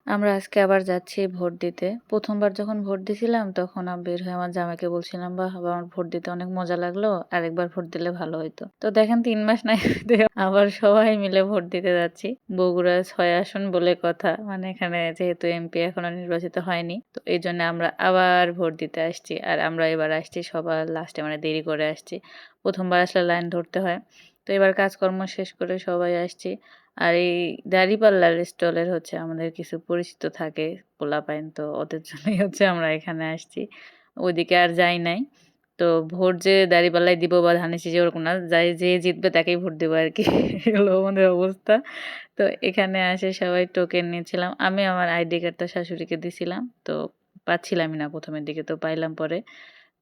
আমরা আজকে আবার যাচ্ছি ভোট দিতে। ১ম বার যখন ভোট দিছিলাম তখন বের হয়ে আমার জামাইকে বলছিলাম, "বাহ! আমার ভোট দিতে অনেক মজা লাগলো। আরেকবার ভোট দিলে ভালো হইতো।" তো দেখেন ৩ মাস নাই হতে আবার সবাই মিলে ভোট দিতে যাচ্ছি। বগুড়া ৬ আসন বলে কথা। মানে এখানে যেহেতু এমপি এখনো নির্বাচিত হয়নি। তো এইজন্য আমরা আবার ভোট দিতে আসছি। আর আমরা এবার আসছি সবার লাস্টে মানে দেরি করে আসছি। ১ম বার আসলে লাইন ধরতে হয়। তো এবার কাজকর্ম শেষ করে সবাই আসছি। আর এই দাঁড়িপাল্লার স্টলের হচ্ছে আমাদের কিছু পরিচিত থাকে পোলাপাইন, তো ওদের জন্যই হচ্ছে আমরা এখানে আসছি। ওইদিকে আর যাই নাই। তো ভোট যে দাঁড়িপাল্লায় দিব বা ধানের শীষে ওরকম না। যে জিতবে তাকেই ভোট দেবো আরকি। এই হলো আমাদের অবস্থা। তো এখানে এসে সবাই টোকেন নিয়েছিলাম। আমি আমার আইডি কার্ডটা শাশুড়িকে দিছিলাম। তো পাচ্ছিলামই না ১ম এর দিকে, তো পাইলাম পরে।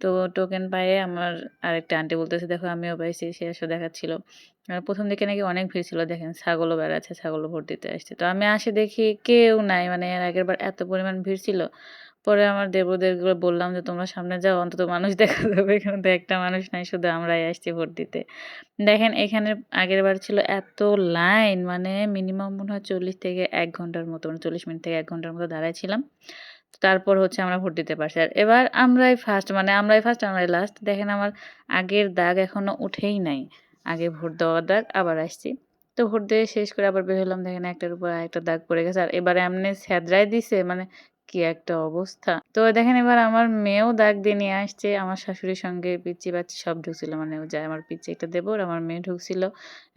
তো টোকেন পাইয়ে আমার আরেকটা আন্টি বলতেছে, "দেখো আমিও পাইছি।" সে এসে দেখাচ্ছিল। ১ম দিকে নাকি অনেক ভিড় ছিল। দেখেন ছাগলও বেড়াচ্ছে, ছাগলও ভোট দিতে আসছে। তো আমি আসে দেখি কেউ নাই। মানে এর আগেরবার এত পরিমাণ ভিড় ছিল। পরে আমার দেবরদেরকে বললাম যে, "তোমরা সামনে যাও, অন্তত মানুষ দেখা যাবে। এখানে তো একটা মানুষ নাই, শুধু আমরাই আসছি ভোট দিতে।" দেখেন এখানে আগেরবার ছিল এত লাইন, মানে মিনিমাম মনে হয় ৪০ থেকে ১ ঘন্টার মতো, মানে ৪০ মিনিট থেকে ১ ঘন্টার মতো দাঁড়ায় ছিলাম। তারপর হচ্ছে আমরা ভোট দিতে পারছি। আর এবার আমরাই ফার্স্ট, মানে আমরাই ফার্স্ট, আমরাই লাস্ট। দেখেন আমার আগের দাগ এখনো উঠেই নাই। আগে ভোট দেওয়ার দাগ, আবার আসছি। তো ভোট দিয়ে শেষ করে আবার বের হলাম, দেখেন একটার উপর আরেকটা দাগ পড়ে গেছে। আর এবারে এমনি ছ্যাদরায় দিছে, মানে কি একটা অবস্থা। তো দেখেন এবার আমার মেয়েও দাগ দিয়ে নিয়ে আসছে। আমার শাশুড়ির সঙ্গে পিচ্চি-পাচ্চি সব ঢুকছিল। মানে ওই যে আমার পিচ্চি একটা দেবর, আমার মেয়ে ঢুকছিল।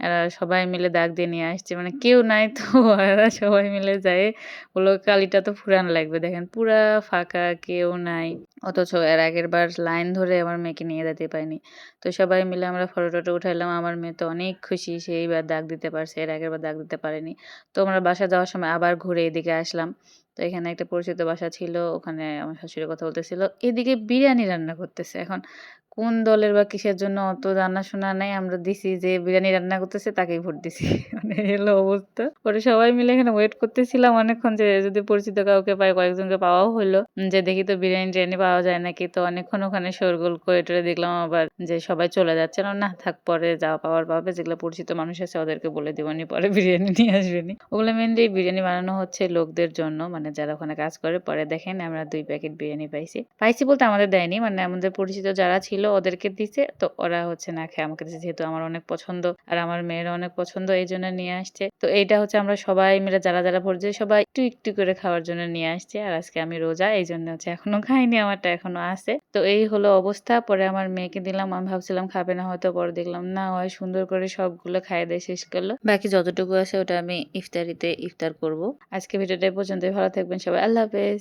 এরা সবাই মিলে দাগ দিয়ে নিয়ে আসছে। মানে কেউ নাই তো এরা সবাই মিলে যেয়ে বলল, "কালিটা তো ফুরান লাগবে।" দেখেন পুরা ফাঁকা, কেউ নাই। অথচ এর আগেরবার লাইন ধরে আমার মেয়েকে নিয়ে যেতে পারিনি। তো সবাই মিলে আমরা ফটো-টটো উঠাইলাম। আমার মেয়ে তো অনেক খুশি, সে এইবার দাগ দিতে পারছে। এর আগেরবার দাগ দিতে পারেনি। তো আমরা বাসা যাওয়ার সময় আবার ঘুরে এদিকে আসলাম। তো এখানে একটা পরিচিত বাসা ছিল। ওখানে আমার শাশুড়ি কথা বলতেছিল। এদিকে বিরিয়ানি রান্না করতেছে। এখন কোন দলের বা কিসের জন্য অত জানাশোনা নাই। আমরা দিছি যে বিরিয়ানি রান্না করতেছে তাকেই ভোট দিছি। মানে এই হলো অবস্থা। পরে সবাই মিলে এখানে ওয়েট করতেছিলাম অনেকক্ষণ যে যদি পরিচিত কাউকে পাই, কয়েকজনকে পাওয়াও হইলো। যে দেখি তো বিরিয়ানি-টিরিয়ানি পাওয়া যায় নাকি। তো অনেকক্ষণ ওখানে শোরগোল করে টরে দেখলাম আবার যে সবাই চলে যাচ্ছে। না থাক, পরে যা পাওয়ার পাবে। যেগুলো পরিচিত মানুষ আছে ওদেরকে বলে দিবনি, পরে বিরিয়ানি নিয়ে আসবেনি। ওগুলো মেইনলি বিরিয়ানি বানানো হচ্ছে লোকদের জন্য, মানে যারা ওখানে কাজ করে। পরে দেখেন আমরা ২ প্যাকেট বিরিয়ানি পাইছি। পাইছি বলতে আমাদের দেয়নি, মানে আমাদের পরিচিত যারা ছিল ওদেরকে দিছে। তো ওরা হচ্ছে না খেয়ে আমাকে দিছে, যেহেতু আমার অনেক পছন্দ আর আমার মেয়েরও অনেক পছন্দ, এইজন্য নিয়ে আসছে। তো এইটা হচ্ছে আমরা সবাই মিলে যারা ভোট দিয়েছি সবাই একটু করে খাওয়ার জন্য নিয়ে আসছে। আর আজকে আমি রোজা, এইজন্য হচ্ছে এখনো খাইনি, আমারটা এখনো আছে। তো এই হলো অবস্থা। পরে আমার মেয়েকে দিলাম। আমি ভাবছিলাম খাবে না হয়তো, পরে দেখলাম না, ও সুন্দর করে সবগুলো খাইয়ে দিয়ে শেষ করলো। বাকি যতটুকু আছে ওটা আমি ইফতারিতে ইফতার করব। আজকে ভিডিওটা এই পর্যন্তই। ভালো থাকবেন সবাই। আল্লাহ হাফেজ।